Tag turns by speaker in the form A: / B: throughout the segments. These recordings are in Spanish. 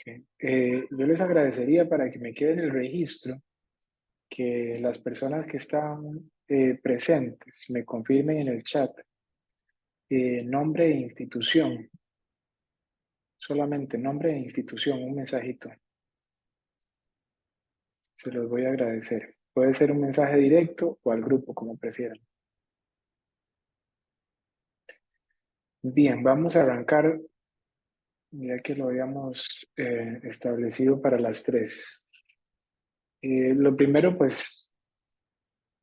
A: Yo les agradecería para que me quede en el registro que las personas que están presentes me confirmen en el chat nombre e institución, solamente nombre e institución, un mensajito. Se los voy a agradecer. Puede ser un mensaje directo o al grupo, como prefieran. Bien, vamos a arrancar, ya que lo habíamos establecido para las 3. Lo primero, pues,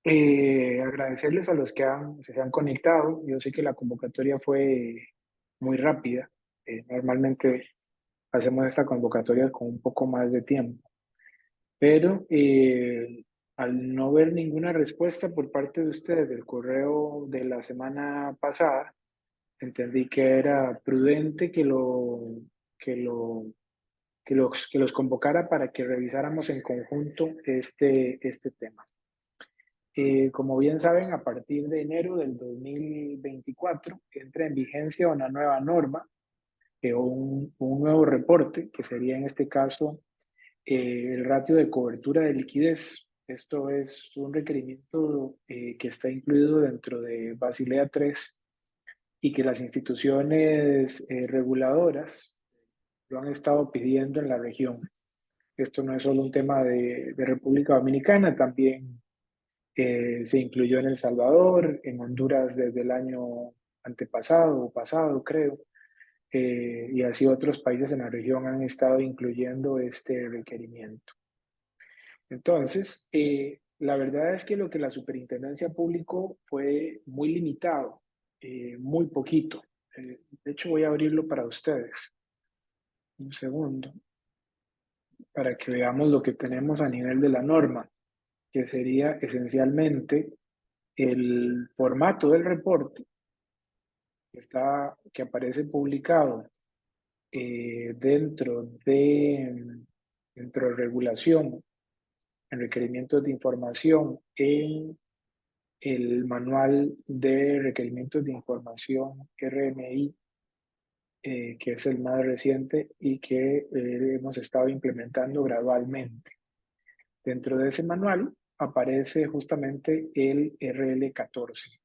A: agradecerles a los que se han conectado. Yo sé que la convocatoria fue muy rápida. Normalmente hacemos esta convocatoria con un poco más de tiempo, pero al no ver ninguna respuesta por parte de ustedes del correo de la semana pasada, entendí que era prudente que lo, que los convocara para que revisáramos en conjunto este tema. Como bien saben, a partir de enero del 2024 entra en vigencia una nueva norma, un nuevo reporte, que sería en este caso el ratio de cobertura de liquidez. Esto es un requerimiento que está incluido dentro de Basilea III y que las instituciones reguladoras lo han estado pidiendo en la región. Esto no es solo un tema de República Dominicana, también se incluyó en El Salvador, en Honduras desde el año antepasado o pasado, creo, y así otros países en la región han estado incluyendo este requerimiento. Entonces, la verdad es que lo que la superintendencia publicó fue muy limitado, muy poquito. De hecho, voy a abrirlo para ustedes. Un segundo, para que veamos lo que tenemos a nivel de la norma, que sería esencialmente el formato del reporte que aparece publicado dentro de regulación, en requerimientos de información, en el manual de requerimientos de información RMI, que es el más reciente y que hemos estado implementando gradualmente. Dentro de ese manual aparece justamente el RL14.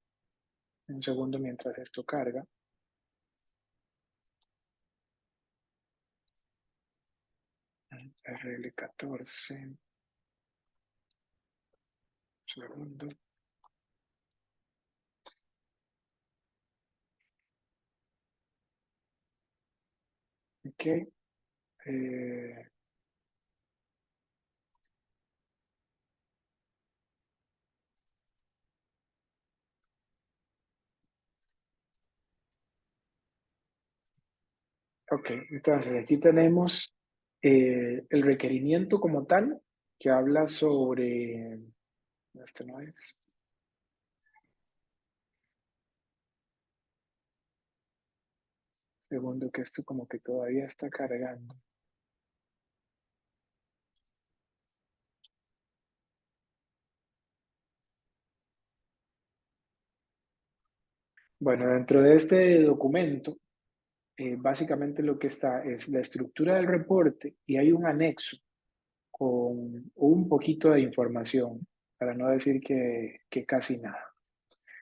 A: Un segundo mientras esto carga. RL14. Segundo. Ok. Ok, entonces aquí tenemos el requerimiento como tal, que habla sobre, este no es, segundo que esto como que todavía está cargando. Bueno, dentro de este documento, básicamente lo que está es la estructura del reporte y hay un anexo con un poquito de información, para no decir que casi nada.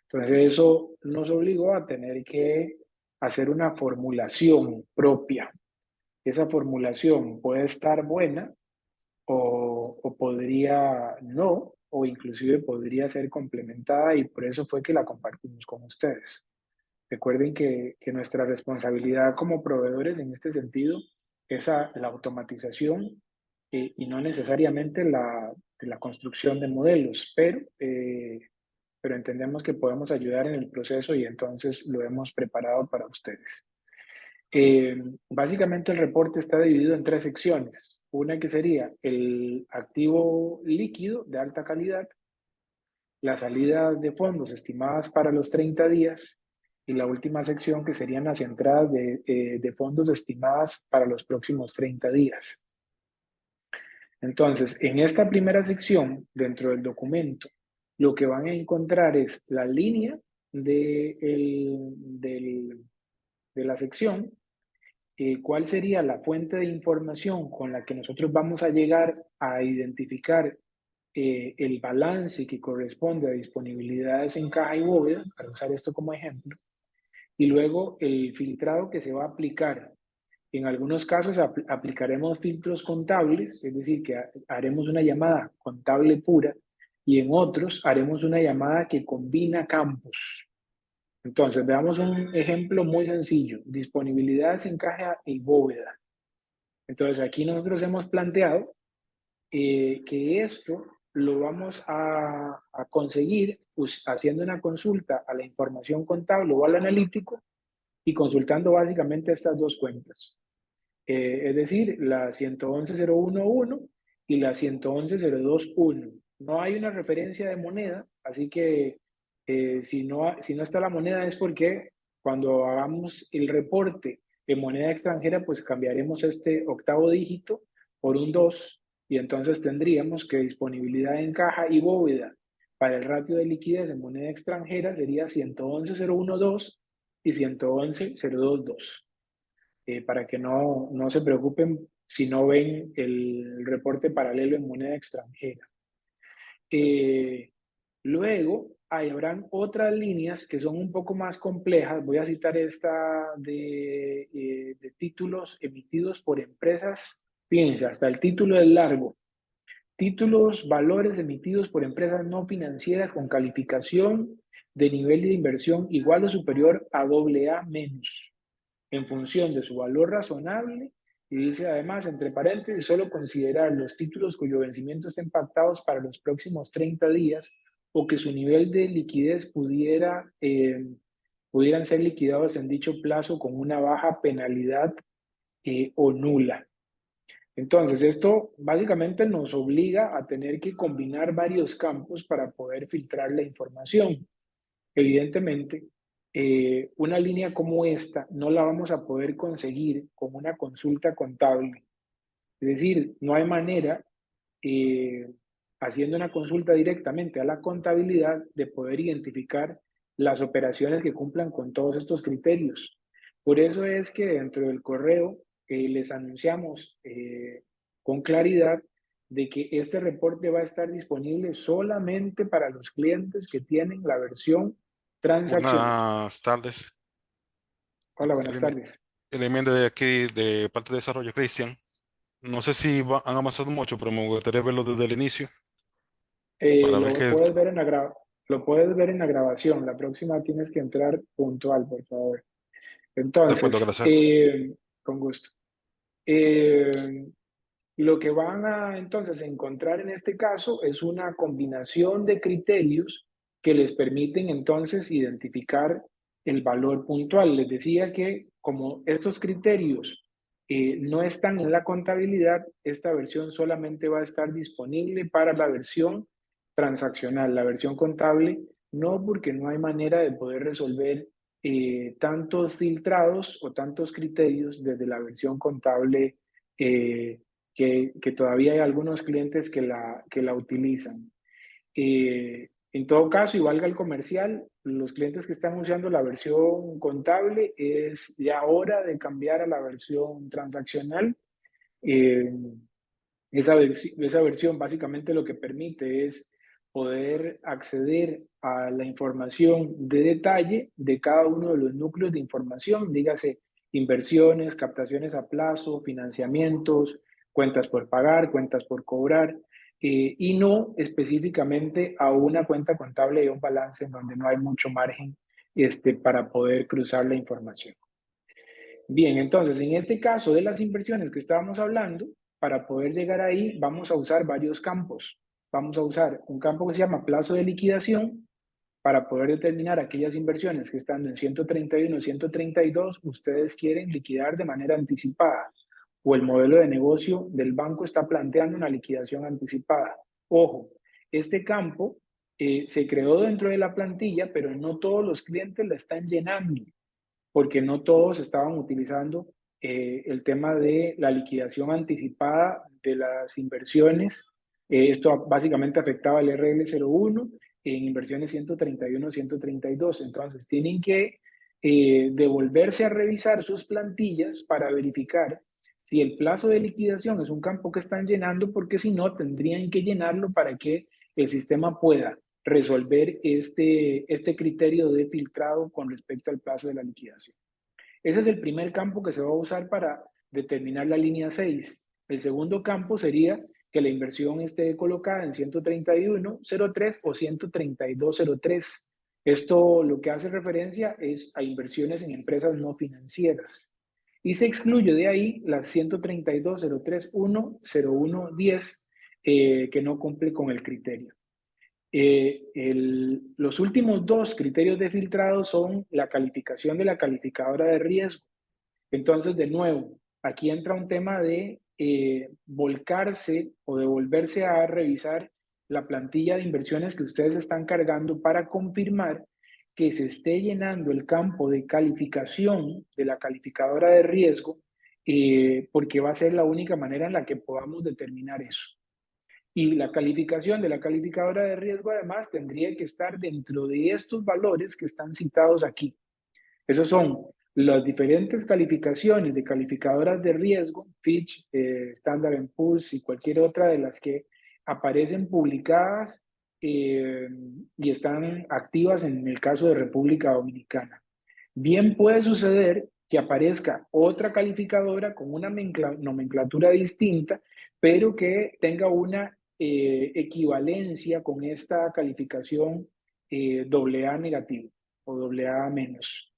A: Entonces eso nos obligó a tener que hacer una formulación propia. Esa formulación puede estar buena o podría no, o inclusive podría ser complementada y por eso fue que la compartimos con ustedes. Recuerden que nuestra responsabilidad como proveedores en este sentido es la automatización y no necesariamente la construcción de modelos, pero entendemos que podemos ayudar en el proceso y entonces lo hemos preparado para ustedes. Básicamente el reporte está dividido en 3 secciones. Una que sería el activo líquido de alta calidad, la salida de fondos estimadas para los 30 días y la última sección que serían las entradas de fondos estimadas para los próximos 30 días. Entonces, en esta primera sección, dentro del documento, lo que van a encontrar es la línea de la sección cuál sería la fuente de información con la que nosotros vamos a llegar a identificar el balance que corresponde a disponibilidades en caja y bóveda, para usar esto como ejemplo, y luego el filtrado que se va a aplicar. En algunos casos aplicaremos filtros contables, es decir, que haremos una llamada contable pura, y en otros haremos una llamada que combina campos. Entonces, veamos un ejemplo muy sencillo, disponibilidades en caja y bóveda. Entonces, aquí nosotros hemos planteado que esto lo vamos a conseguir pues, haciendo una consulta a la información contable o al analítico y consultando básicamente estas dos cuentas. Es decir, la 111.011 y la 111.021. No hay una referencia de moneda, así que si no está la moneda es porque cuando hagamos el reporte en moneda extranjera, pues cambiaremos este octavo dígito por un 2 y entonces tendríamos que disponibilidad en caja y bóveda para el ratio de liquidez en moneda extranjera sería 111.012 y 111.022 para que no se preocupen si no ven el reporte paralelo en moneda extranjera. Luego, habrán otras líneas que son un poco más complejas. Voy a citar esta de títulos emitidos por empresas. Fíjense, hasta el título es largo. Títulos, valores emitidos por empresas no financieras con calificación de nivel de inversión igual o superior a AA menos en función de su valor razonable y dice además, entre paréntesis, solo considerar los títulos cuyo vencimiento estén pactados para los próximos 30 días o que su nivel de liquidez pudieran ser liquidados en dicho plazo con una baja penalidad o nula. Entonces, esto básicamente nos obliga a tener que combinar varios campos para poder filtrar la información. Evidentemente, una línea como esta no la vamos a poder conseguir con una consulta contable. Es decir, no hay manera, eh, haciendo una consulta directamente a la contabilidad, de poder identificar las operaciones que cumplan con todos estos criterios. Por eso es que dentro del correo les anunciamos con claridad de que este reporte va a estar disponible solamente para los clientes que tienen la versión transaccional.
B: Buenas tardes.
A: Hola, buenas
B: Elime-
A: tardes.
B: Elemento de aquí de parte de desarrollo, Cristian. No sé si han avanzado mucho, pero me gustaría verlo desde el inicio para ver
A: Lo
B: qué.
A: puedes ver en lo puedes ver en la grabación. La próxima tienes que entrar puntual, por favor.
B: De acuerdo,
A: Entonces,
B: gracias.
A: con gusto. Eh, lo que van a entonces encontrar en este caso es una combinación de criterios que les permiten entonces identificar el valor puntual. Les decía que como estos criterios no están en la contabilidad, esta versión solamente va a estar disponible para la versión transaccional, la versión contable, no porque no hay manera de poder resolver tantos filtrados o tantos criterios desde la versión contable que todavía hay algunos clientes que la utilizan. En todo caso, y valga el comercial, los clientes que están usando la versión contable es ya hora de cambiar a la versión transaccional. Eh, esa versión básicamente lo que permite es poder acceder a la información de detalle de cada uno de los núcleos de información, dígase inversiones, captaciones a plazo, financiamientos, cuentas por pagar, cuentas por cobrar, y no específicamente a una cuenta contable y un balance en donde no hay mucho margen para poder cruzar la información. Bien, entonces, en este caso de las inversiones que estábamos hablando, para poder llegar ahí vamos a usar varios campos. Vamos a usar un campo que se llama plazo de liquidación para poder determinar aquellas inversiones que están en 131, 132, ustedes quieren liquidar de manera anticipada o el modelo de negocio del banco está planteando una liquidación anticipada. Ojo, este campo se creó dentro de la plantilla, pero no todos los clientes la están llenando porque no todos estaban utilizando el tema de la liquidación anticipada de las inversiones. Esto básicamente afectaba el RL01 en inversiones 131, 132. Entonces, tienen que de volverse a revisar sus plantillas para verificar si el plazo de liquidación es un campo que están llenando, porque si no, tendrían que llenarlo para que el sistema pueda resolver este criterio de filtrado con respecto al plazo de la liquidación. Ese es el primer campo que se va a usar para determinar la línea 6. El segundo campo sería que la inversión esté colocada en 131.03 o 132.03. Esto lo que hace referencia es a inversiones en empresas no financieras. Y se excluye de ahí las 132.03.1.01.10 que no cumple con el criterio. Los últimos dos criterios de filtrado son la calificación de la calificadora de riesgo. Entonces, de nuevo, aquí entra un tema de volcarse o de volverse a revisar la plantilla de inversiones que ustedes están cargando para confirmar que se esté llenando el campo de calificación de la calificadora de riesgo, porque va a ser la única manera en la que podamos determinar eso. Y la calificación de la calificadora de riesgo, además, tendría que estar dentro de estos valores que están citados aquí. Esos son las diferentes calificaciones de calificadoras de riesgo, Fitch, Standard & Poor's y cualquier otra de las que aparecen publicadas y están activas en el caso de República Dominicana. Bien puede suceder que aparezca otra calificadora con una nomenclatura distinta, pero que tenga una equivalencia con esta calificación AA negativo o AA menos.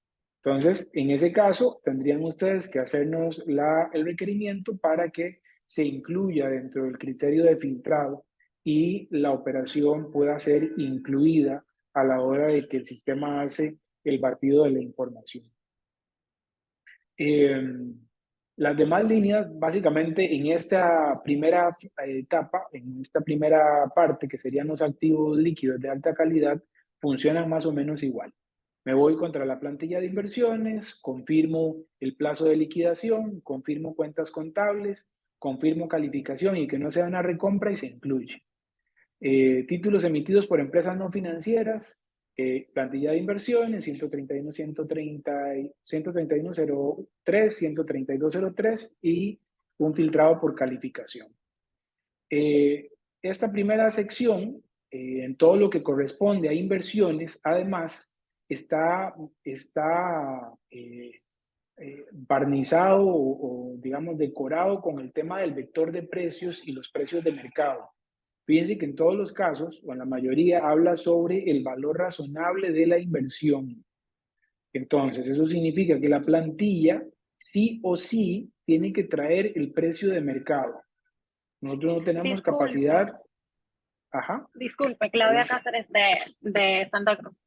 A: Entonces, en ese caso, tendrían ustedes que hacernos el requerimiento para que se incluya dentro del criterio de filtrado y la operación pueda ser incluida a la hora de que el sistema hace el batido de la información. Las demás líneas, básicamente en esta primera etapa, en esta primera parte, que serían los activos líquidos de alta calidad, funcionan más o menos igual. Me voy contra la plantilla de inversiones, confirmo el plazo de liquidación, confirmo cuentas contables, confirmo calificación y que no sea una recompra y se incluye. Títulos emitidos por empresas no financieras, plantilla de inversiones, 131, 131.03, 132.03 y un filtrado por calificación. Esta primera sección, en todo lo que corresponde a inversiones, además, está barnizado o, digamos, decorado con el tema del vector de precios y los precios de mercado. Fíjense que en todos los casos, o en la mayoría, habla sobre el valor razonable de la inversión. Entonces, eso significa que la plantilla sí o sí tiene que traer el precio de mercado. Nosotros no tenemos capacidad. Ajá.
C: Disculpe, Claudia Cáceres de Santa Cruz.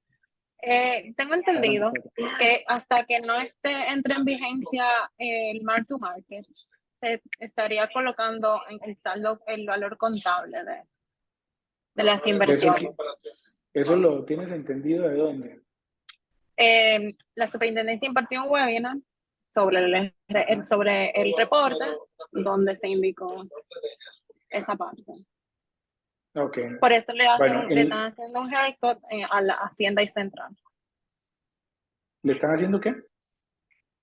C: Tengo entendido que hasta que no entre en vigencia el mark to market, se estaría colocando en el saldo el valor contable de las inversiones.
A: ¿Eso lo tienes entendido de dónde?
C: La superintendencia impartió un webinar sobre el reporte donde se indicó esa parte.
A: Okay.
C: Por eso le están haciendo un haircut a la Hacienda y Central.
A: ¿Le están haciendo qué?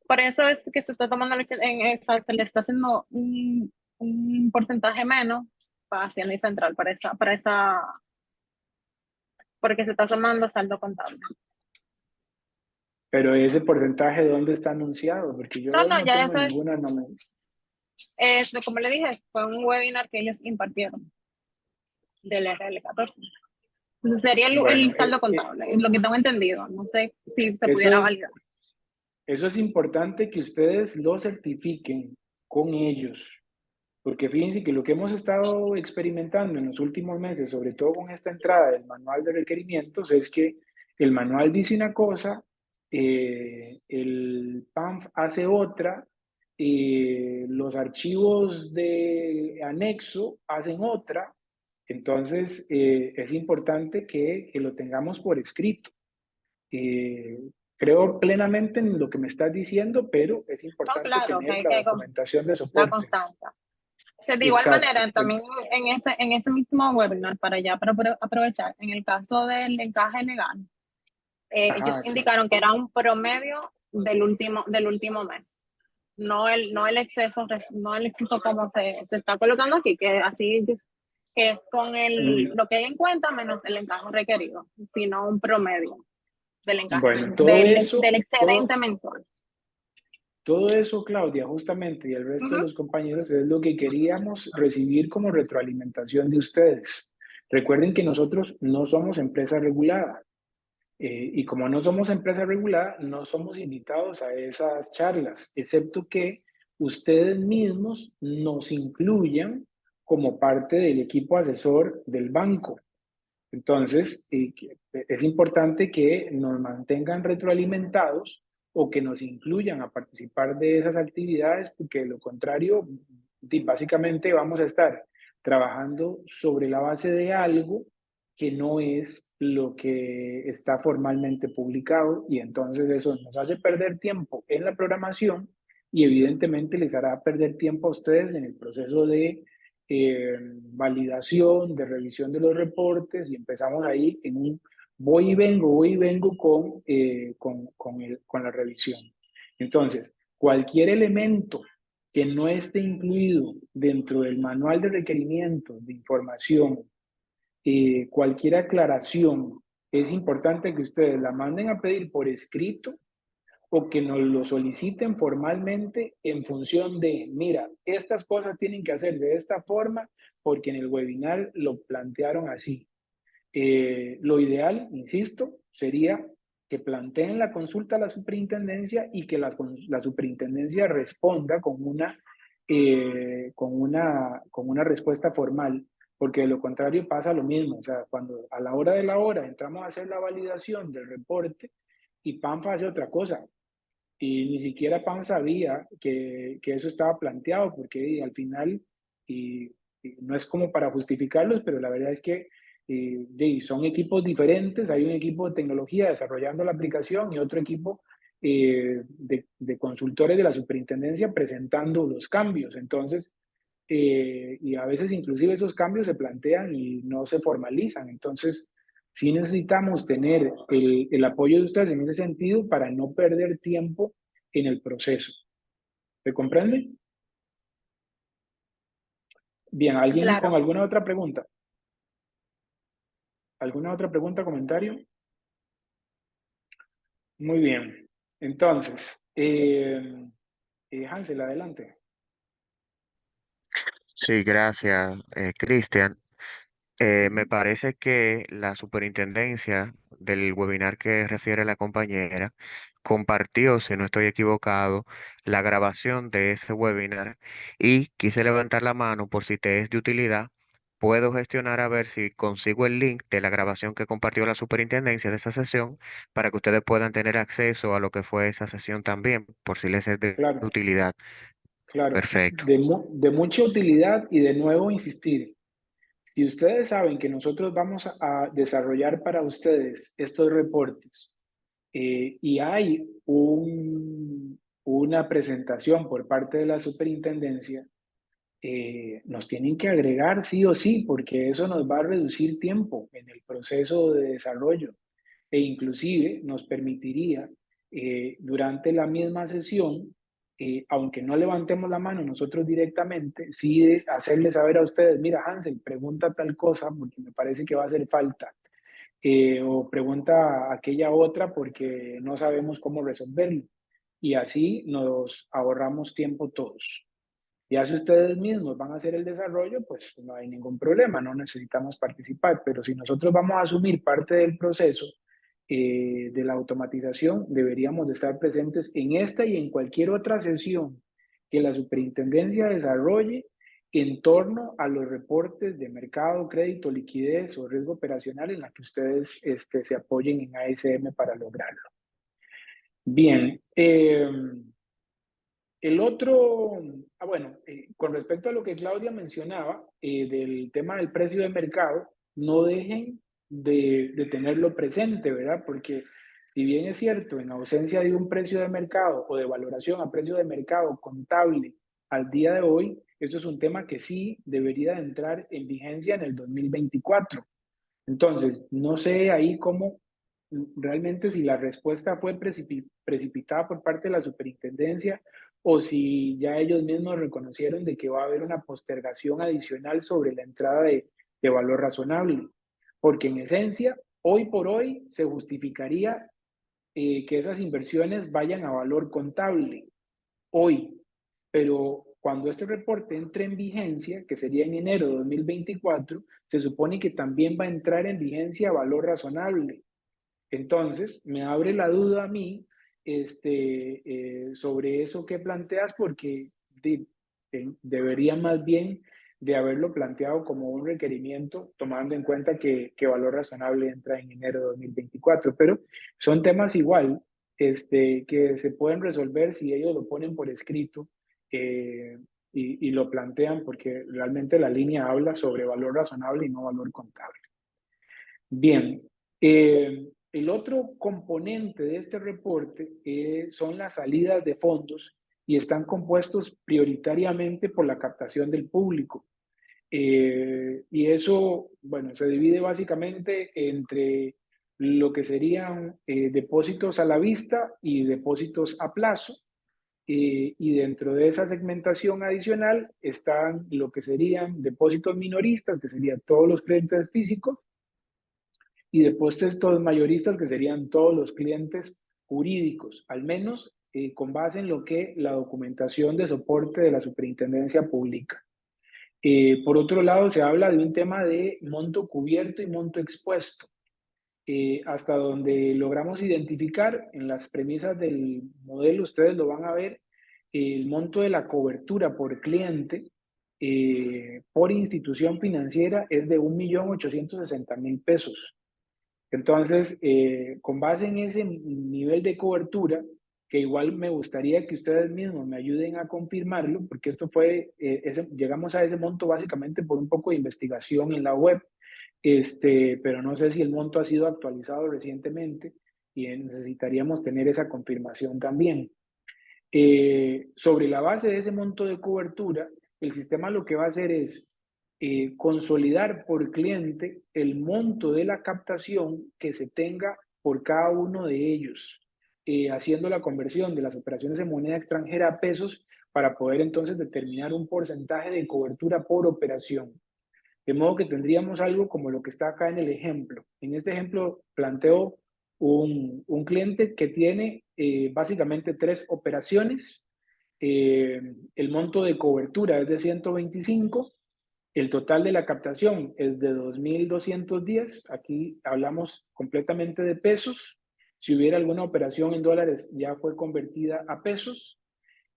C: Por eso es que se está tomando se le está haciendo un porcentaje menos para Hacienda y Central, porque se está tomando saldo contable.
A: Pero ese porcentaje, ¿dónde está anunciado? Porque yo
C: no ya eso
A: es.
C: Como le dije, fue un webinar que ellos impartieron del RL14. Entonces sería el saldo contable, es lo que tengo entendido. No sé si se pudiera validar.
A: Eso es importante que ustedes lo certifiquen con ellos. Porque fíjense que lo que hemos estado experimentando en los últimos meses, sobre todo con esta entrada del manual de requerimientos, es que el manual dice una cosa, el PANF hace otra, los archivos de anexo hacen otra. Entonces, es importante que lo tengamos por escrito. Creo plenamente en lo que me estás diciendo, pero es importante tener la documentación de soporte.
C: La constancia. De igual manera, también en ese mismo webinar, para aprovechar, en el caso del encaje legal, ellos
A: Ajá,
C: indicaron que era un promedio del último mes. No el exceso, no el exceso como se está colocando aquí, que así que es con
A: mm,
C: lo que hay en cuenta menos el encaje requerido, sino un promedio del encaje,
A: bueno, todo
C: del
A: eso,
C: excedente mensual.
A: todo eso, Claudia, justamente, y el resto de
C: Ujú.
A: los compañeros, es lo que queríamos recibir como retroalimentación de ustedes. Recuerden que nosotros no somos empresa regulada. Y como no somos empresa regulada, no somos invitados a esas charlas, excepto que ustedes mismos nos incluyan como parte del equipo asesor del banco. Entonces, es importante que nos mantengan retroalimentados o que nos incluyan a participar de esas actividades, porque de lo contrario, básicamente vamos a estar trabajando sobre la base de algo que no es lo que está formalmente publicado y entonces eso nos hace perder tiempo en la programación y evidentemente les hará perder tiempo a ustedes en el proceso de validación, de revisión de los reportes y empezamos ahí en un voy y vengo con la revisión. Entonces, cualquier elemento que no esté incluido dentro del manual de requerimientos de información, cualquier aclaración, es importante que ustedes la manden a pedir por escrito o que nos lo soliciten formalmente en función de, mira, estas cosas tienen que hacerse de esta forma porque en el webinar lo plantearon así. Lo ideal, insisto, sería que planteen la consulta a la superintendencia y que la superintendencia responda con una respuesta formal, porque de lo contrario pasa lo mismo. O sea, cuando a la hora de la hora entramos a hacer la validación del reporte y PANFA hace otra cosa, y ni siquiera Pan sabía que eso estaba planteado, porque al final, y no es como para justificarlos, pero la verdad es que son equipos diferentes. Hay un equipo de tecnología desarrollando la aplicación y otro equipo de consultores de la superintendencia presentando los cambios. Entonces, y a veces inclusive esos cambios se plantean y no se formalizan. Entonces, sí necesitamos tener el apoyo de ustedes en ese sentido para no perder tiempo en el proceso. ¿Se comprende? Bien, ¿alguien con
C: Claro.
A: alguna otra pregunta? ¿Alguna otra pregunta, comentario? Muy bien. Entonces, Hansel, adelante.
D: Sí, gracias, Cristian. Me
A: Ujú.
D: parece que la superintendencia del webinar que refiere la compañera compartió, si no estoy equivocado, la grabación de ese webinar y quise levantar la mano por si te es de utilidad. Puedo gestionar a ver si consigo el link de la grabación que compartió la superintendencia de esa sesión para que ustedes puedan tener acceso a lo que fue esa sesión también, por si les es de
A: Claro,
D: utilidad.
A: claro.
D: Perfecto.
A: De mucha utilidad y de nuevo insistir. Si ustedes saben que nosotros vamos a desarrollar para ustedes estos reportes y hay una presentación por parte de la superintendencia, nos tienen que agregar sí o sí, porque eso nos va a reducir tiempo en el proceso de desarrollo e inclusive nos permitiría durante la misma sesión, aunque no levantemos la mano nosotros directamente, sí hacerles saber a ustedes, mira Hansel, pregunta tal cosa porque me parece que va a hacer falta, o pregunta aquella otra porque no sabemos cómo resolverlo. Y así nos ahorramos tiempo todos. Ya si ustedes mismos van a hacer el desarrollo, pues no hay ningún problema, no necesitamos participar, pero si nosotros vamos a asumir parte del proceso de la automatización, deberíamos de estar presentes en esta y en cualquier otra sesión que la superintendencia desarrolle en torno a los reportes de mercado, crédito, liquidez o riesgo operacional en la que ustedes se apoyen en ASM para lograrlo. Bien, el otro, bueno, con respecto a lo que Claudia mencionaba del tema del precio de mercado, no dejen de tenerlo presente, ¿verdad? Porque si bien es cierto, en ausencia de un precio de mercado o de valoración a precio de mercado contable al día de hoy, eso es un tema que sí debería de entrar en vigencia en el 2024. Entonces, no sé ahí cómo realmente si la respuesta fue precipitada por parte de la superintendencia o si ya ellos mismos reconocieron de que va a haber una postergación adicional sobre la entrada de valor razonable. Porque en esencia, hoy por hoy se justificaría que esas inversiones vayan a valor contable hoy, pero cuando este reporte entre en vigencia, que sería en enero de 2024, se supone que también va a entrar en vigencia a valor razonable. Entonces, me abre la duda a mí sobre eso que planteas, porque debería más bien de haberlo planteado como un requerimiento, tomando en cuenta que valor razonable entra en enero de 2024. Pero son temas igual que se pueden resolver si ellos lo ponen por escrito y lo plantean, porque realmente la línea habla sobre valor razonable y no valor contable. Bien, el otro componente de este reporte son las salidas de fondos y están compuestos prioritariamente por la captación del público. Y eso, bueno, se divide básicamente entre lo que serían depósitos a la vista y depósitos a plazo. Y dentro de esa segmentación adicional están lo que serían depósitos minoristas, que serían todos los clientes físicos, y depósitos mayoristas, que serían todos los clientes jurídicos, al menos con base en lo que la documentación de soporte de la superintendencia publica. Por otro lado, se habla de un tema de monto cubierto y monto expuesto. Hasta donde logramos identificar en las premisas del modelo, ustedes lo van a ver, el monto de la cobertura por cliente por institución financiera es de 1.860.000 pesos. Entonces, con base en ese nivel de cobertura, que igual me gustaría que ustedes mismos me ayuden a confirmarlo, porque esto fue, llegamos a ese monto básicamente por un poco de investigación en la web, pero no sé si el monto ha sido actualizado recientemente y necesitaríamos tener esa confirmación también. Sobre la base de ese monto de cobertura, el sistema lo que va a hacer es consolidar por cliente el monto de la captación que se tenga por cada uno de ellos, haciendo la conversión de las operaciones en moneda extranjera a pesos para poder entonces determinar un porcentaje de cobertura por operación. De modo que tendríamos algo como lo que está acá en el ejemplo. En este ejemplo planteo un cliente que tiene básicamente 3 operaciones. El monto de cobertura es de 125. El total de la captación es de 2.210. Aquí hablamos completamente de pesos. Si hubiera alguna operación en dólares, ya fue convertida a pesos.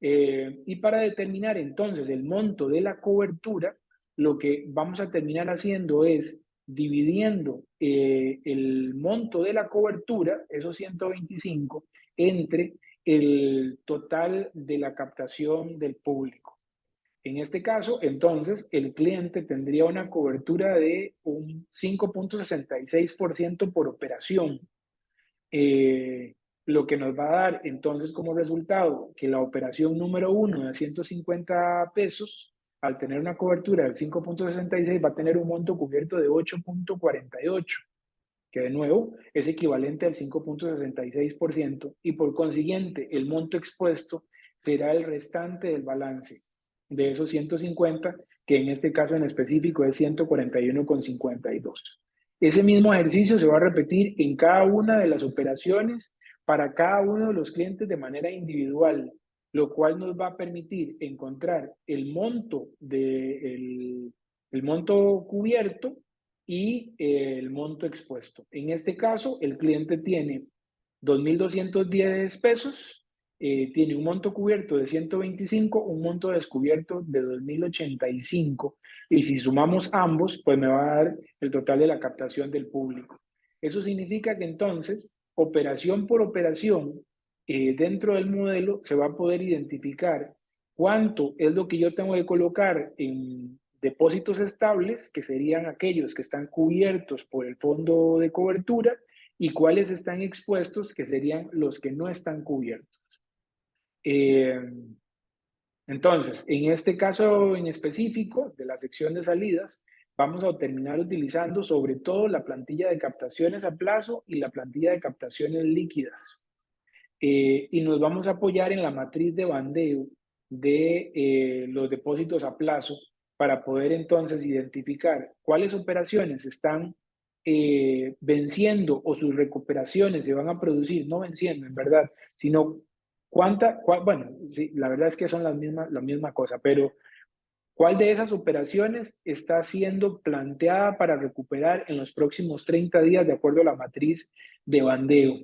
A: Y para determinar entonces el monto de la cobertura, lo que vamos a terminar haciendo es dividiendo el monto de la cobertura, esos 125, entre el total de la captación del público. En este caso, entonces, el cliente tendría una cobertura de un 5.66% por operación. Lo que nos va a dar entonces como resultado que la operación número 1 de 150 pesos, al tener una cobertura del 5.66, va a tener un monto cubierto de 8.48, que de nuevo es equivalente al 5.66%, y por consiguiente el monto expuesto será el restante del balance de esos 150, que en este caso en específico es 141,52. Ese mismo ejercicio se va a repetir en cada una de las operaciones para cada uno de los clientes de manera individual, lo cual nos va a permitir encontrar el monto el monto cubierto y el monto expuesto. En este caso, el cliente tiene 2.210 pesos, tiene un monto cubierto de 125, un monto descubierto de 2.085, y si sumamos ambos, pues me va a dar el total de la captación del público. Eso significa que entonces, operación por operación, dentro del modelo se va a poder identificar cuánto es lo que yo tengo que colocar en depósitos estables, que serían aquellos que están cubiertos por el fondo de cobertura, y cuáles están expuestos, que serían los que no están cubiertos. Entonces, en este caso en específico de la sección de salidas, vamos a terminar utilizando sobre todo la plantilla de captaciones a plazo y la plantilla de captaciones líquidas. Y nos vamos a apoyar en la matriz de bandeo de los depósitos a plazo para poder entonces identificar cuáles operaciones están venciendo o sus recuperaciones se van a producir, no venciendo en verdad, sino bueno, sí, la verdad es que son la misma cosa, pero ¿cuál de esas operaciones está siendo planteada para recuperar en los próximos 30 días de acuerdo a la matriz de bandeo?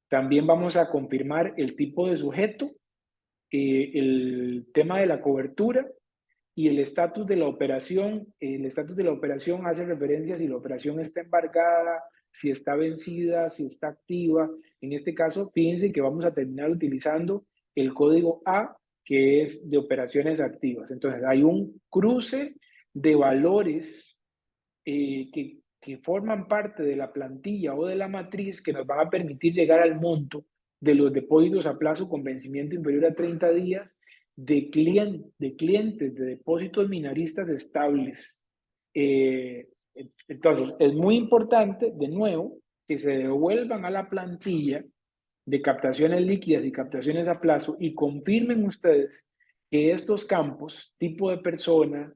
A: También vamos a confirmar el tipo de sujeto, el tema de la cobertura y el estatus de la operación. El estatus de la operación hace referencia a si la operación está embargada, si está vencida, si está activa. En este caso, fíjense que vamos a terminar utilizando el código A, que es de operaciones activas. Entonces, hay un cruce de valores que forman parte de la plantilla o de la matriz que nos van a permitir llegar al monto de los depósitos a plazo con vencimiento inferior a 30 días de clientes de depósitos minoristas estables. Entonces, es muy importante, de nuevo, que se devuelvan a la plantilla de captaciones líquidas y captaciones a plazo y confirmen ustedes que estos campos, tipo de persona,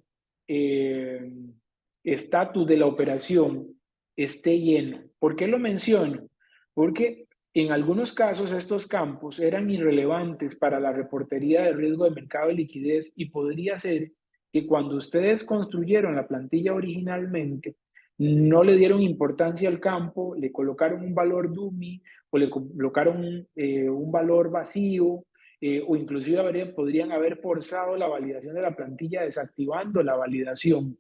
A: estatus de la operación, esté lleno. ¿Por qué lo menciono? Porque en algunos casos estos campos eran irrelevantes para la reportería de riesgo de mercado de liquidez y podría ser que cuando ustedes construyeron la plantilla originalmente, no le dieron importancia al campo, le colocaron un valor dummy o le colocaron un valor vacío, o inclusive podrían haber forzado la validación de la plantilla desactivando la validación.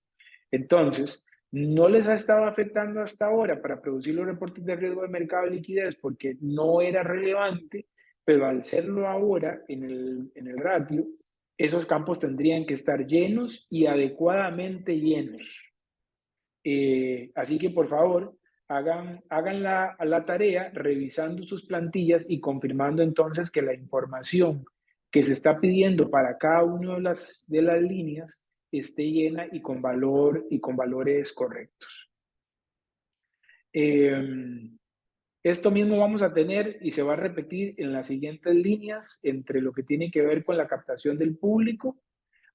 A: Entonces, no les ha estado afectando hasta ahora para producir los reportes de riesgo de mercado de liquidez porque no era relevante, pero al serlo ahora en el ratio, esos campos tendrían que estar llenos y adecuadamente llenos. Así que por favor, hagan la tarea revisando sus plantillas y confirmando entonces que la información que se está pidiendo para cada una de las líneas esté llena y con valores correctos. Esto mismo vamos a tener y se va a repetir en las siguientes líneas entre lo que tiene que ver con la captación del público.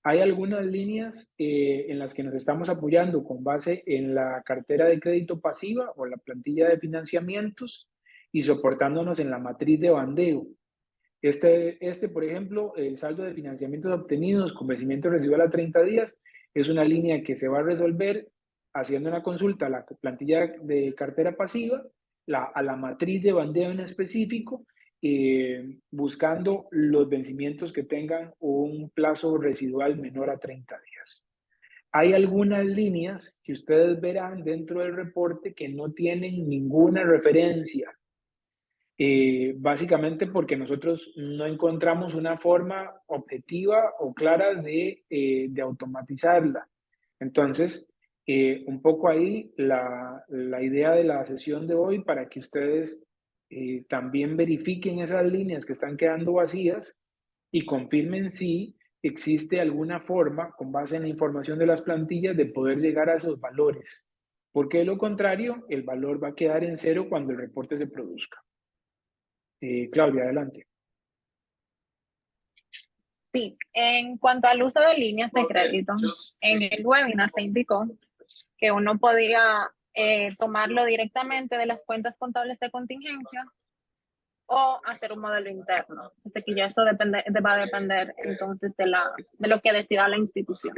A: Hay algunas líneas en las que nos estamos apoyando con base en la cartera de crédito pasiva o la plantilla de financiamientos y soportándonos en la matriz de bandeo. Por ejemplo, el saldo de financiamientos obtenidos con vencimiento residual a 30 días es una línea que se va a resolver haciendo una consulta a la plantilla de cartera pasiva, a la matriz de bandeo en específico, buscando los vencimientos que tengan un plazo residual menor a 30 días. Hay algunas líneas que ustedes verán dentro del reporte que no tienen ninguna referencia. Básicamente porque nosotros no encontramos una forma objetiva o clara de automatizarla. Entonces, un poco ahí la idea de la sesión de hoy para que ustedes también verifiquen esas líneas que están quedando vacías y confirmen si existe alguna forma, con base en la información de las plantillas, de poder llegar a esos valores. Porque de lo contrario, el valor va a quedar en cero cuando el reporte se produzca. Claudia, adelante.
C: Sí, en cuanto al uso de líneas de crédito, en el webinar se indicó que uno podía tomarlo directamente de las cuentas contables de contingencia o hacer un modelo interno. Entonces, que ya eso va a depender entonces de lo que decida la institución.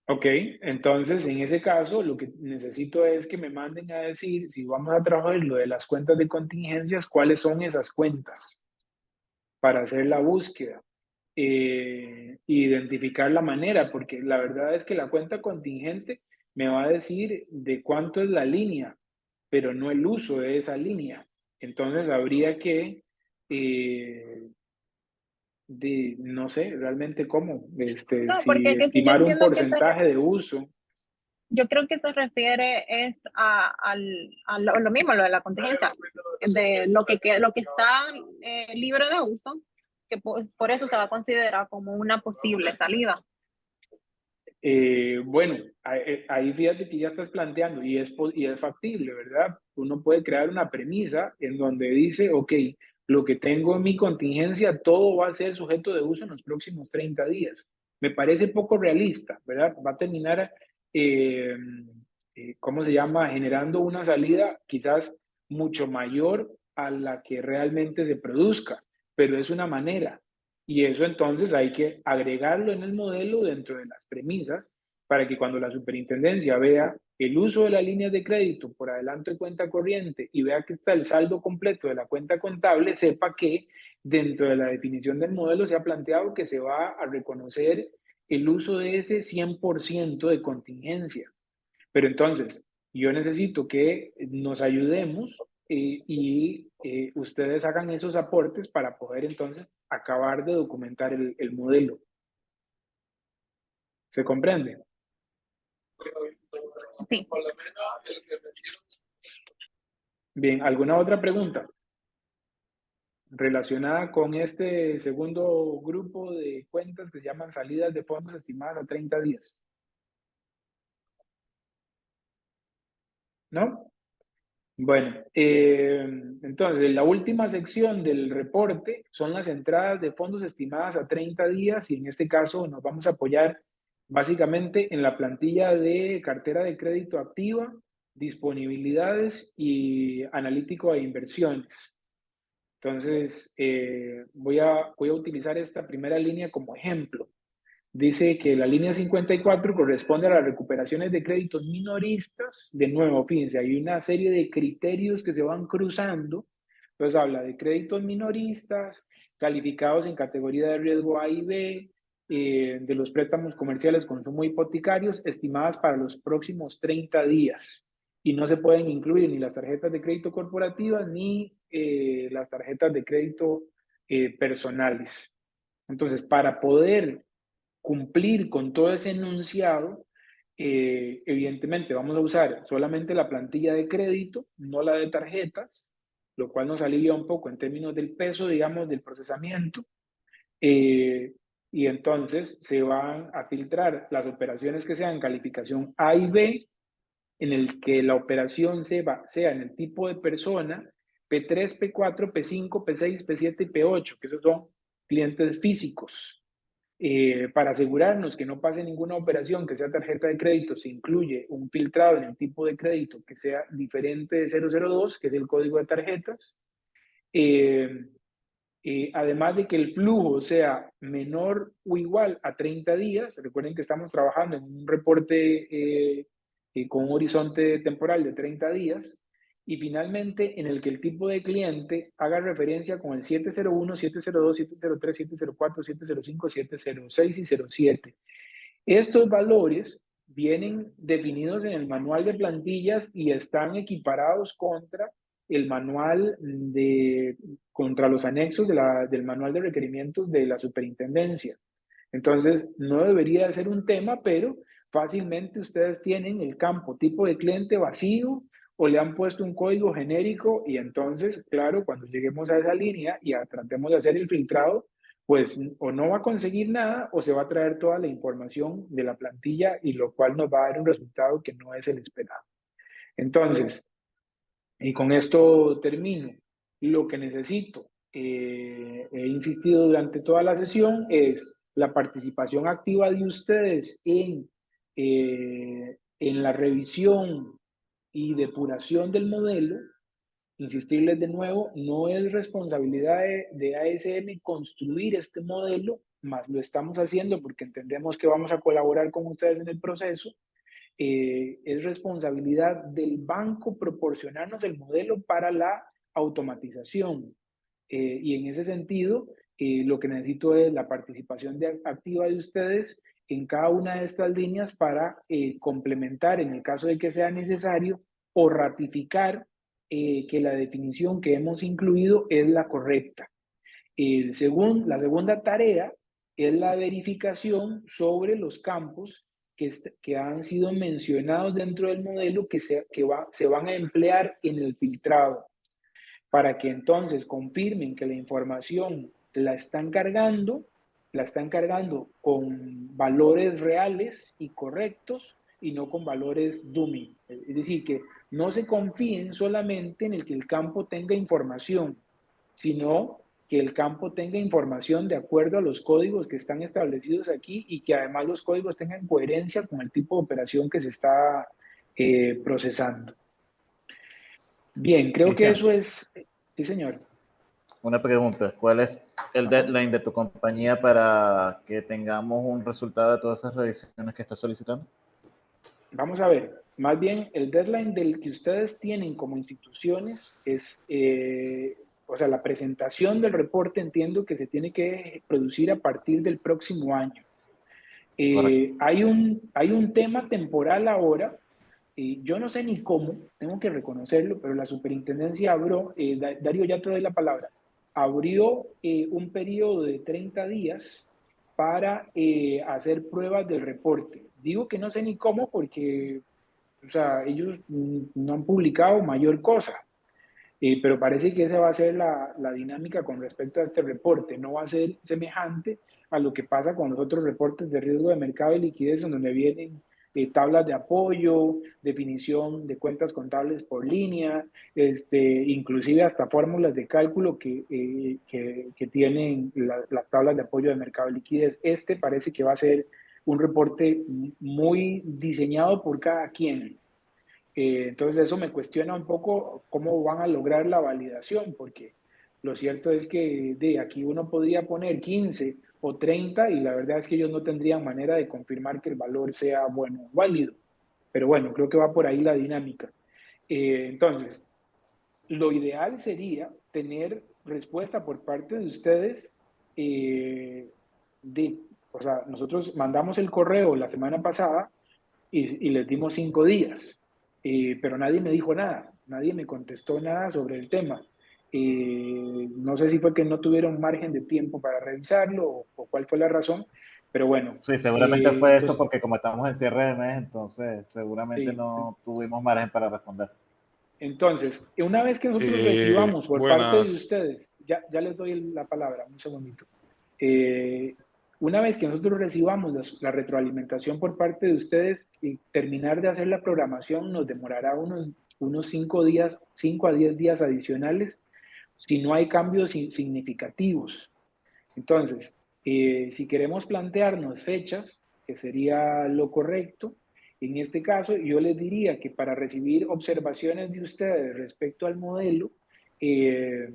A: Ok, entonces en ese caso lo que necesito es que me manden a decir, si vamos a trabajar lo de las cuentas de contingencias, cuáles son esas cuentas para hacer la búsqueda. Identificar la manera, porque la verdad es que la cuenta contingente me va a decir de cuánto es la línea, pero no el uso de esa línea. Entonces habría que, no sé realmente cómo,
C: No,
A: si
C: porque que si yo
A: estimar un
C: entiendo que
A: porcentaje de uso.
C: yo creo que se refiere es a lo mismo, lo de la contingencia, de lo que está libre de uso, que pues, por eso se va a considerar como una posible salida.
A: Bueno, ahí fíjate que ya estás planteando y es factible, ¿verdad? Uno puede crear una premisa en donde dice, ok, lo que tengo en mi contingencia, todo va a ser sujeto de uso en los próximos 30 días. Me parece poco realista, ¿verdad? Va a terminar, ¿cómo se llama? Generando una salida quizás mucho mayor a la que realmente se produzca, pero es una manera. Y eso entonces hay que agregarlo en el modelo dentro de las premisas para que cuando la superintendencia vea el uso de las líneas de crédito por adelanto de cuenta corriente y vea que está el saldo completo de la cuenta contable, sepa que dentro de la definición del modelo se ha planteado que se va a reconocer el uso de ese 100% de contingencia. Pero entonces, yo necesito que nos ayudemos y ustedes hagan esos aportes para poder entonces acabar de documentar el modelo. ¿Se comprende?
C: Sí.
A: Bien, ¿alguna otra pregunta relacionada con este segundo grupo de cuentas que se llaman salidas de fondos estimadas a 30 días? ¿No? Bueno, entonces la última sección del reporte son las entradas de fondos estimadas a 30 días y en este caso nos vamos a apoyar básicamente en la plantilla de cartera de crédito activa, disponibilidades y analítico de inversiones. Entonces, voy a utilizar esta primera línea como ejemplo. Dice que la línea 54 corresponde a las recuperaciones de créditos minoristas. De nuevo, fíjense, hay una serie de criterios que se van cruzando. Entonces habla de créditos minoristas, calificados en categoría de riesgo A y B, de los préstamos comerciales consumo hipotecarios, estimadas para los próximos 30 días. Y no se pueden incluir ni las tarjetas de crédito corporativas ni las tarjetas de crédito personales. Entonces, para poder cumplir con todo ese enunciado, evidentemente vamos a usar solamente la plantilla de crédito, no la de tarjetas, lo cual nos alivia un poco en términos del peso, digamos, del procesamiento. Y entonces se van a filtrar las operaciones que sean calificación A y B, en el que la operación sea en el tipo de persona, P3, P4, P5, P6, P7 y P8, que esos son clientes físicos. Para asegurarnos que no pase ninguna operación que sea tarjeta de crédito, se incluye un filtrado en el tipo de crédito que sea diferente de 002, que es el código de tarjetas. Además de que el flujo sea menor o igual a 30 días, recuerden que estamos trabajando en un reporte con un horizonte temporal de 30 días, y finalmente en el que el tipo de cliente haga referencia con el 701, 702, 703, 704, 705, 706 y 07. Estos valores vienen definidos en el manual de plantillas y están equiparados contra el manual contra los anexos del manual de requerimientos de la superintendencia. Entonces, no debería ser un tema, pero fácilmente ustedes tienen el campo tipo de cliente vacío o le han puesto un código genérico y entonces, claro, cuando lleguemos a esa línea y tratemos de hacer el filtrado, pues o no va a conseguir nada o se va a traer toda la información de la plantilla y lo cual nos va a dar un resultado que no es el esperado. Entonces, y con esto termino, lo que necesito, he insistido durante toda la sesión, es la participación activa de ustedes en la revisión y depuración del modelo. Insistirles de nuevo, no es responsabilidad de ASM construir este modelo, más lo estamos haciendo porque entendemos que vamos a colaborar con ustedes en el proceso. Es responsabilidad del banco proporcionarnos el modelo para la automatización. Y en ese sentido, lo que necesito es la participación activa de ustedes en cada una de estas líneas para complementar, en el caso de que sea necesario, o ratificar que la definición que hemos incluido es la correcta. La segunda tarea es la verificación sobre los campos que han sido mencionados dentro del modelo que se van a emplear en el filtrado, para que entonces confirmen que la información la están cargando la están cargando con valores reales y correctos y no con valores dummy. Es decir, que no se confíen solamente en el que el campo tenga información, sino que el campo tenga información de acuerdo a los códigos que están establecidos aquí y que además los códigos tengan coherencia con el tipo de operación que se está procesando. Bien, creo que
E: Cristian,
A: eso es... Sí, señor.
E: una pregunta. ¿Cuál es el deadline de tu compañía para que tengamos un resultado de todas esas revisiones que estás solicitando?
A: Vamos a ver, más bien el deadline del que ustedes tienen como instituciones es, o sea, la presentación del reporte entiendo que se tiene que producir a partir del próximo año.
E: Correcto.
A: Hay un tema temporal ahora, yo no sé ni cómo, tengo que reconocerlo, pero la superintendencia abrió, Darío, ya te doy la palabra, abrió un periodo de 30 días para hacer pruebas del reporte. Digo que no sé ni cómo porque, o sea, ellos no han publicado mayor cosa. Pero parece que esa va a ser la dinámica con respecto a este reporte. No va a ser semejante a lo que pasa con los otros reportes de riesgo de mercado y liquidez, en donde vienen tablas de apoyo, definición de cuentas contables por línea, inclusive hasta fórmulas de cálculo que tienen las tablas de apoyo de mercado y liquidez. Este parece que va a ser un reporte muy diseñado por cada quien. Entonces eso me cuestiona un poco cómo van a lograr la validación, porque lo cierto es que de aquí uno podría poner 15 o 30 y la verdad es que ellos no tendrían manera de confirmar que el valor sea bueno o válido. Pero bueno, creo que va por ahí la dinámica. Entonces, lo ideal sería tener respuesta por parte de ustedes o sea, nosotros mandamos el correo la semana pasada y les dimos 5 días, pero nadie me dijo nada, nadie me contestó nada sobre el tema. No sé si fue que no tuvieron margen de tiempo para revisarlo o cuál fue la razón, pero bueno.
E: Sí, seguramente fue eso
A: Pues,
E: porque como estamos en cierre de mes, entonces seguramente
A: sí.
E: no tuvimos margen para responder.
A: Entonces, una vez que nosotros recibamos por parte de
B: Buenas.
A: ustedes, ya les doy la palabra, un segundito. Una vez que nosotros recibamos la retroalimentación por parte de ustedes y terminar de hacer la programación nos demorará unos 5 días, 5 a 10 días adicionales si no hay cambios significativos. Entonces, si queremos plantearnos fechas, que sería lo correcto, en este caso yo les diría que para recibir observaciones de ustedes respecto al modelo, eh,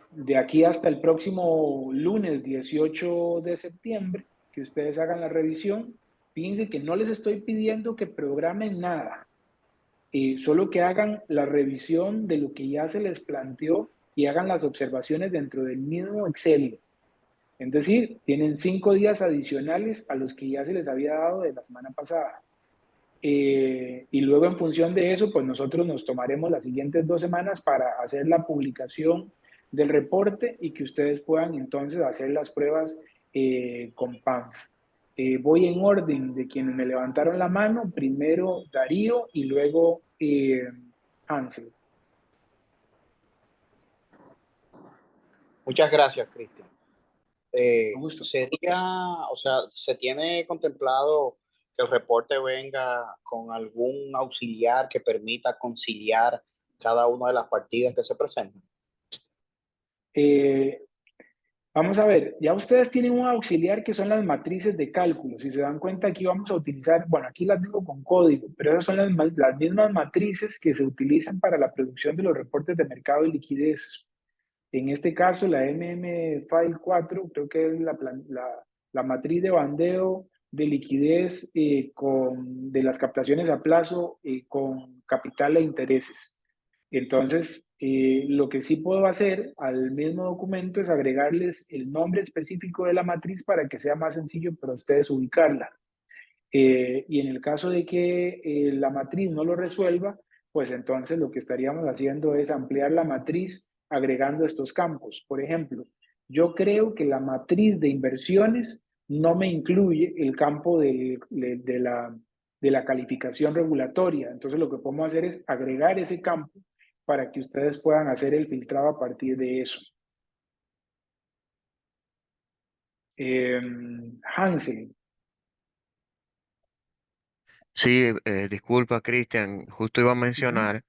A: de aquí hasta el próximo lunes 18 de septiembre, que ustedes hagan la revisión, fíjense que no les estoy pidiendo que programen nada, solo que hagan la revisión de lo que ya se les planteó y hagan las observaciones dentro del mismo Excel. Es decir, tienen 5 días adicionales a los que ya se les había dado de la semana pasada. Y luego en función de eso, pues nosotros nos tomaremos las siguientes 2 semanas para hacer la publicación del reporte y que ustedes puedan entonces hacer las pruebas con PANF. Voy en orden de quienes me levantaron la mano, primero Darío y luego Hansel.
F: Muchas gracias, Cristian.
A: Con gusto.
F: O sea, ¿se tiene contemplado que el reporte venga con algún auxiliar que permita conciliar cada una de las partidas que se presentan?
A: Vamos a ver, ya ustedes tienen un auxiliar que son las matrices de cálculo. Si se dan cuenta, aquí vamos a utilizar, bueno, aquí las tengo con código, pero esas son las mismas matrices que se utilizan para la producción de los reportes de mercado y liquidez. En este caso, la MM File 4, creo que es la matriz de bandeo de liquidez de las captaciones a plazo con capital e intereses. Entonces, lo que sí puedo hacer al mismo documento es agregarles el nombre específico de la matriz para que sea más sencillo para ustedes ubicarla. Y en el caso de que la matriz no lo resuelva, pues entonces lo que estaríamos haciendo es ampliar la matriz agregando estos campos. Por ejemplo, yo creo que la matriz de inversiones no me incluye el campo de la calificación regulatoria. Entonces lo que podemos hacer es agregar ese campo para que ustedes puedan hacer el filtrado a partir de eso. Hansel.
D: Sí, disculpa, Cristian, justo iba a
A: Ujú.
D: mencionar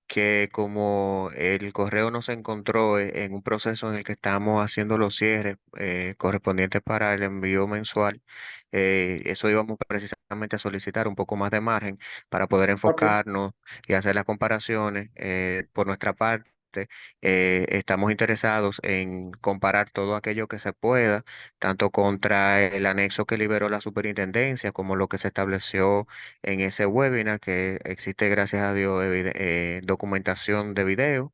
D: que como el correo no se encontró en un proceso en el que estamos haciendo los cierres correspondientes para el envío mensual, eso íbamos precisamente a solicitar un poco más de margen para poder
A: Ok,
D: enfocarnos y hacer las comparaciones. Por nuestra parte, estamos interesados en comparar todo aquello que se pueda, tanto contra el anexo que liberó la superintendencia como lo que se estableció en ese webinar, que existe, gracias a Dios, documentación de video,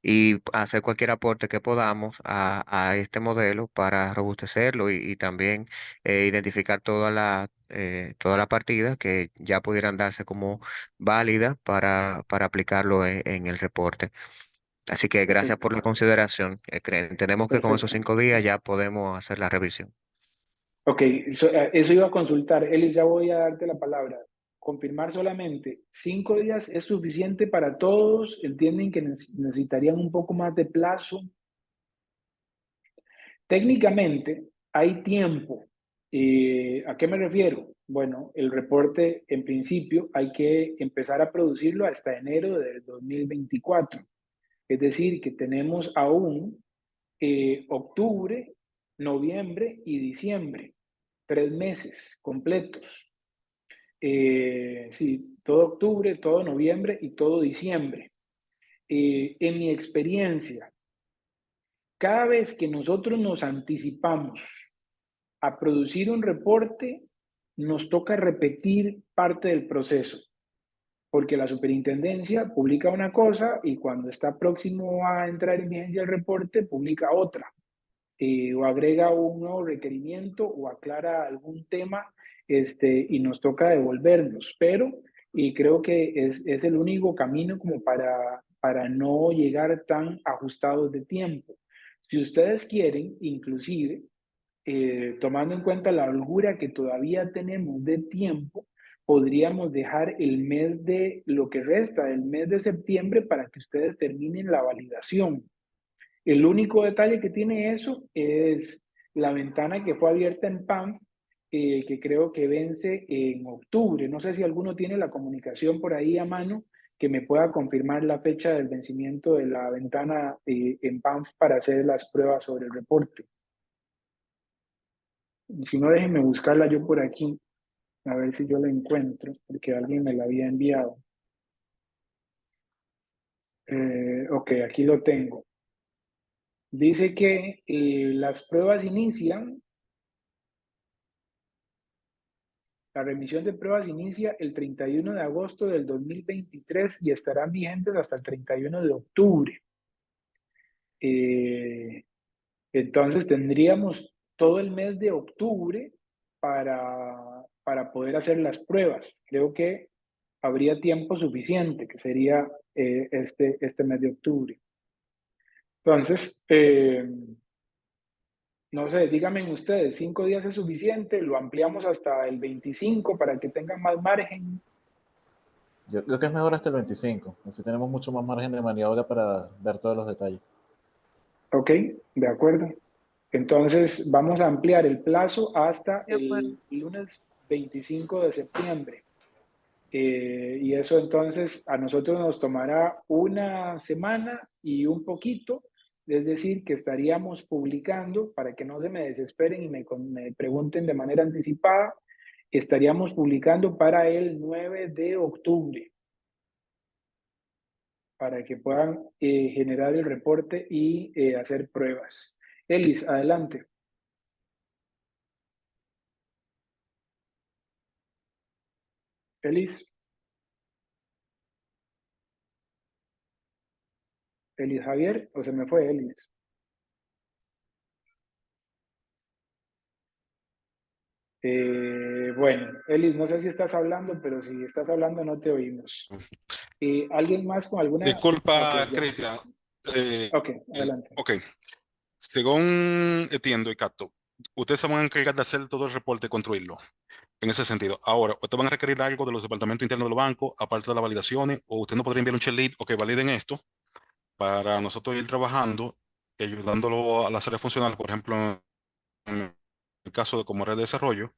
D: y hacer cualquier aporte que podamos a este modelo para robustecerlo y también identificar todas las partidas que ya pudieran darse como válidas para aplicarlo en el reporte. Así que gracias por
A: perfecto,
D: la consideración. Entendemos que con esos
A: perfecto.
D: 5 días ya podemos hacer la revisión.
A: Ok, eso iba a consultar. Elis, ya voy a darte la palabra. Confirmar solamente, 5 días es suficiente para todos. ¿Entienden que necesitarían un poco más de plazo? Técnicamente hay tiempo. ¿A qué me refiero? Bueno, el reporte en principio hay que empezar a producirlo hasta enero del 2024. Es decir, que tenemos aún octubre, noviembre y diciembre, 3 meses completos. Sí, todo octubre, todo noviembre y todo diciembre. En mi experiencia, cada vez que nosotros nos anticipamos a producir un reporte, nos toca repetir parte del proceso, porque la superintendencia publica una cosa y cuando está próximo a entrar en vigencia el reporte, publica otra. O agrega un nuevo requerimiento o aclara algún tema y nos toca devolvernos. Pero y creo que es el único camino como para no llegar tan ajustados de tiempo. Si ustedes quieren, inclusive, tomando en cuenta la holgura que todavía tenemos de tiempo, podríamos dejar el mes de lo que resta del mes de septiembre para que ustedes terminen la validación. El único detalle que tiene eso es la ventana que fue abierta en PAM, que creo que vence en octubre. No sé si alguno tiene la comunicación por ahí a mano que me pueda confirmar la fecha del vencimiento de la ventana en PAM para hacer las pruebas sobre el reporte. Si no, déjenme buscarla yo por aquí, a ver si yo la encuentro, porque alguien me la había enviado. Ok, aquí lo tengo. Dice que las pruebas inician. La remisión de pruebas inicia el 31 de agosto del 2023 y estarán vigentes hasta el 31 de octubre. Eh, entonces tendríamos todo el mes de octubre para poder hacer las pruebas. Creo que habría tiempo suficiente, que sería este mes de octubre. Entonces, no sé, díganme ustedes, 5 días es suficiente, lo ampliamos hasta el 25 para que tengan más margen.
E: Yo creo que es mejor hasta el 25, así tenemos mucho más margen de maniobra para ver todos los detalles.
A: Ok, de acuerdo. Entonces vamos a ampliar el plazo hasta
C: De acuerdo.
A: el lunes 25 de septiembre. Y eso entonces a nosotros nos tomará una semana y un poquito, es decir, que estaríamos publicando, para que no se me desesperen y me pregunten de manera anticipada, estaríamos publicando para el 9 de octubre, para que puedan generar el reporte y hacer pruebas. Elis, adelante. Elis, Elis Javier, o se me fue Elis. Bueno, Elis, no sé si estás hablando, pero si estás hablando no te oímos. ¿Alguien más con alguna? Ok,
B: Disculpa,
A: ya.
B: Cristian. Eh,
A: Ok, adelante.
B: ok, según entiendo y capto, ustedes se van a encargar de hacer todo el reporte y construirlo. En ese sentido. Ahora, ustedes van a requerir algo de los departamentos internos de los bancos, aparte de las validaciones, o usted no podría enviar un check o que validen esto para nosotros ir trabajando y ayudándolo a la áreas funcional, por ejemplo, en el caso de como red de desarrollo,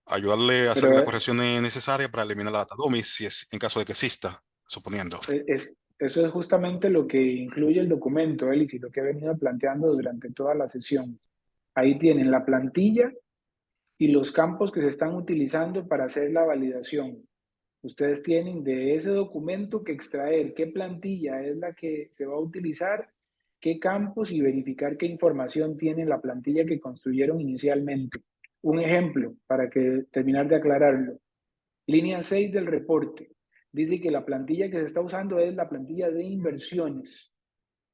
B: ayudarle a hacer
A: Pero
B: las correcciones necesarias para eliminar la data dummy si es en caso de que exista, suponiendo.
A: eso es justamente lo que incluye el documento, Elis, y lo que he venido planteando durante toda la sesión. Ahí tienen la plantilla y los campos que se están utilizando para hacer la validación. Ustedes tienen de ese documento que extraer qué plantilla es la que se va a utilizar, qué campos y verificar qué información tiene la plantilla que construyeron inicialmente. Un ejemplo para que terminar de aclararlo. Línea 6 del reporte. Dice que la plantilla que se está usando es la plantilla de inversiones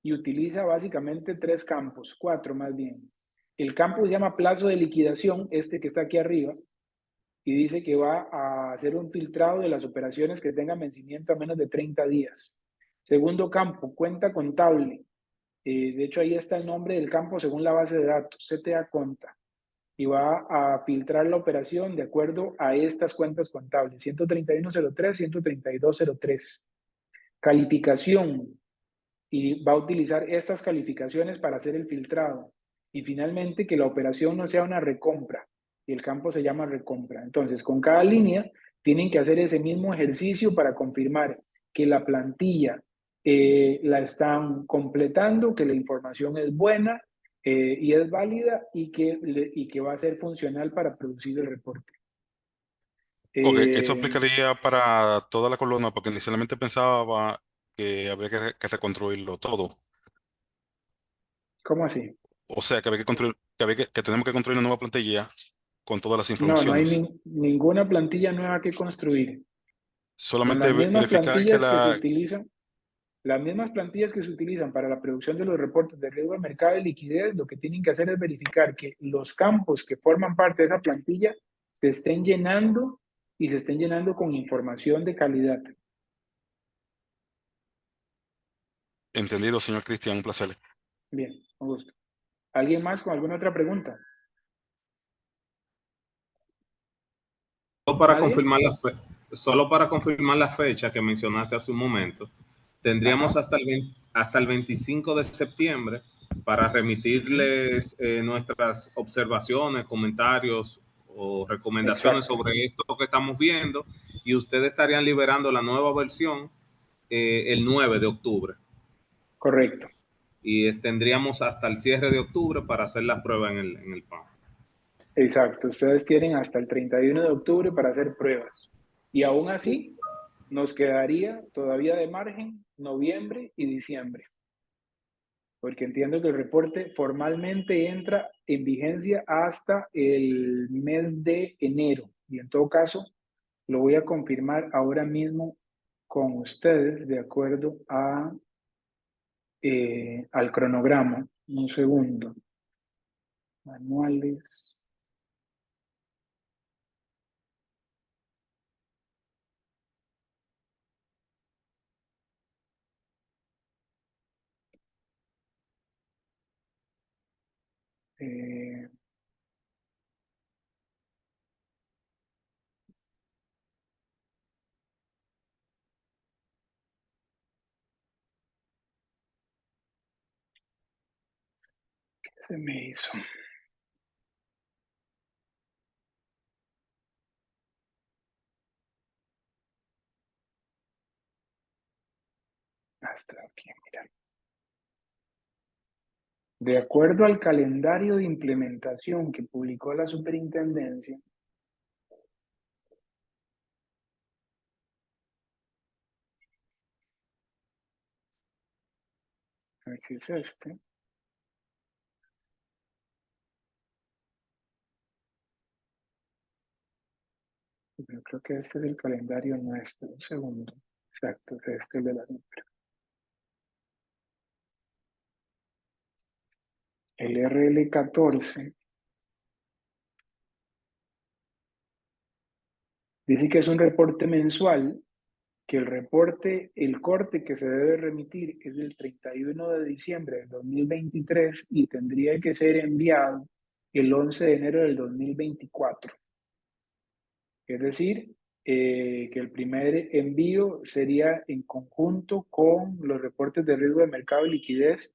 A: y utiliza básicamente 3 campos, 4 más bien. El campo se llama plazo de liquidación, este que está aquí arriba, y dice que va a hacer un filtrado de las operaciones que tengan vencimiento a menos de 30 días. Segundo campo, cuenta contable. De hecho, ahí está el nombre del campo según la base de datos, CTA Conta. Y va a filtrar la operación de acuerdo a estas cuentas contables, 13103, 13203. Calificación, y va a utilizar estas calificaciones para hacer el filtrado. Y finalmente, que la operación no sea una recompra, y el campo se llama recompra. Entonces, con cada línea tienen que hacer ese mismo ejercicio para confirmar que la plantilla la están completando, que la información es buena y es válida y que va a ser funcional para producir el reporte.
B: Ok, eso
A: Eh,
B: aplicaría para toda la columna, porque inicialmente pensaba que habría que reconstruirlo todo.
A: ¿Cómo así?
B: O sea, que había que construir, que tenemos que construir una nueva plantilla con todas las
A: No, no hay
B: informaciones.
A: ninguna plantilla nueva que construir. Con
B: Solamente
A: las mismas
B: verificar que
A: plantillas que se
B: la...
A: utilizan, las mismas plantillas que se utilizan para la producción de los reportes de riesgo de mercado y liquidez, lo que tienen que hacer es verificar que los campos que forman parte de esa plantilla se estén llenando y se estén llenando con información de calidad.
B: Entendido, señor Cristian, un placer.
A: Bien, con gusto. ¿Alguien más con alguna otra pregunta?
G: Solo para
A: ¿Nadie?
G: confirmar solo para confirmar la fecha que mencionaste hace un momento, tendríamos
A: Ajá.
G: hasta el 25 de septiembre para remitirles nuestras observaciones, comentarios o recomendaciones
A: Exacto,
G: sobre esto que estamos viendo, y ustedes estarían liberando la nueva versión el 9 de octubre.
A: correcto.
G: Y tendríamos hasta el cierre de octubre para hacer las pruebas en el PAN.
A: Exacto. Ustedes tienen hasta el 31 de octubre para hacer pruebas. Y aún
G: Listo.
A: así, nos quedaría todavía de margen noviembre y diciembre, porque entiendo que el reporte formalmente entra en vigencia hasta el mes de enero. Y en todo caso, lo voy a confirmar ahora mismo con ustedes de acuerdo al cronograma. Un segundo. Manuales. Eh, ¿Qué se me hizo? Hasta aquí, mira. De acuerdo al calendario de implementación que publicó la superintendencia, a ver si es este. Yo creo que este es el calendario nuestro. Un segundo. Exacto, es este el de la número. El RL14 dice que es un reporte mensual, que el reporte, el corte que se debe remitir es del 31 de diciembre del 2023 y tendría que ser enviado el 11 de enero del 2024. Es decir, que el primer envío sería en conjunto con los reportes de riesgo de mercado y liquidez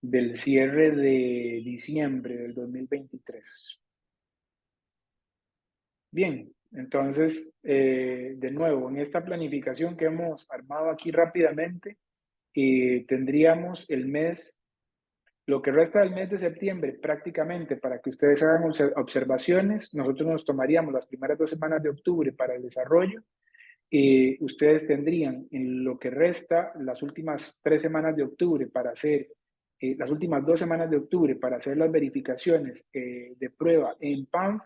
A: del cierre de diciembre del 2023. Bien, entonces, de nuevo, en esta planificación que hemos armado aquí rápidamente, tendríamos el mes, lo que resta del mes de septiembre prácticamente para que ustedes hagan observaciones. Nosotros nos tomaríamos las primeras 2 semanas de octubre para el desarrollo. Ustedes tendrían en lo que resta las últimas 3 semanas de octubre para hacer, las últimas 2 semanas de octubre para hacer las verificaciones de prueba en PANF,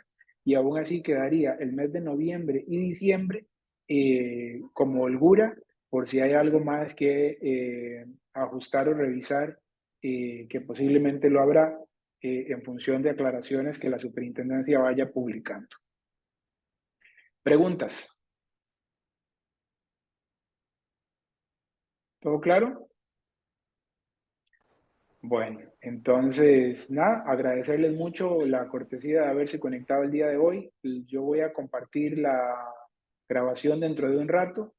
A: y aún así quedaría el mes de noviembre y diciembre como holgura por si hay algo más que ajustar o revisar, que posiblemente lo habrá en función de aclaraciones que la superintendencia vaya publicando. ¿Preguntas? ¿Todo claro? Bueno, entonces, nada, agradecerles mucho la cortesía de haberse conectado el día de hoy. Yo voy a compartir la grabación dentro de un rato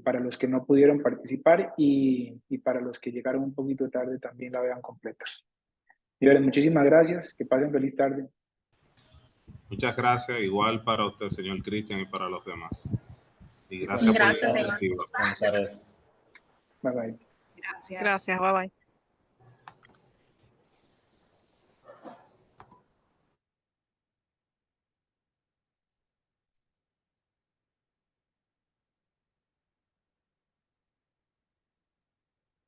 A: para los que no pudieron participar y para los que llegaron un poquito tarde también la vean completa. Señores, muchísimas gracias. Que pasen feliz tarde.
G: Muchas gracias. Igual para usted, señor Cristian, y para los demás. Y gracias,
C: Gracias,
G: por la
C: señor.
G: iniciativa.
E: Buenas tardes.
A: Bye bye.
H: Gracias.
I: Gracias, bye bye.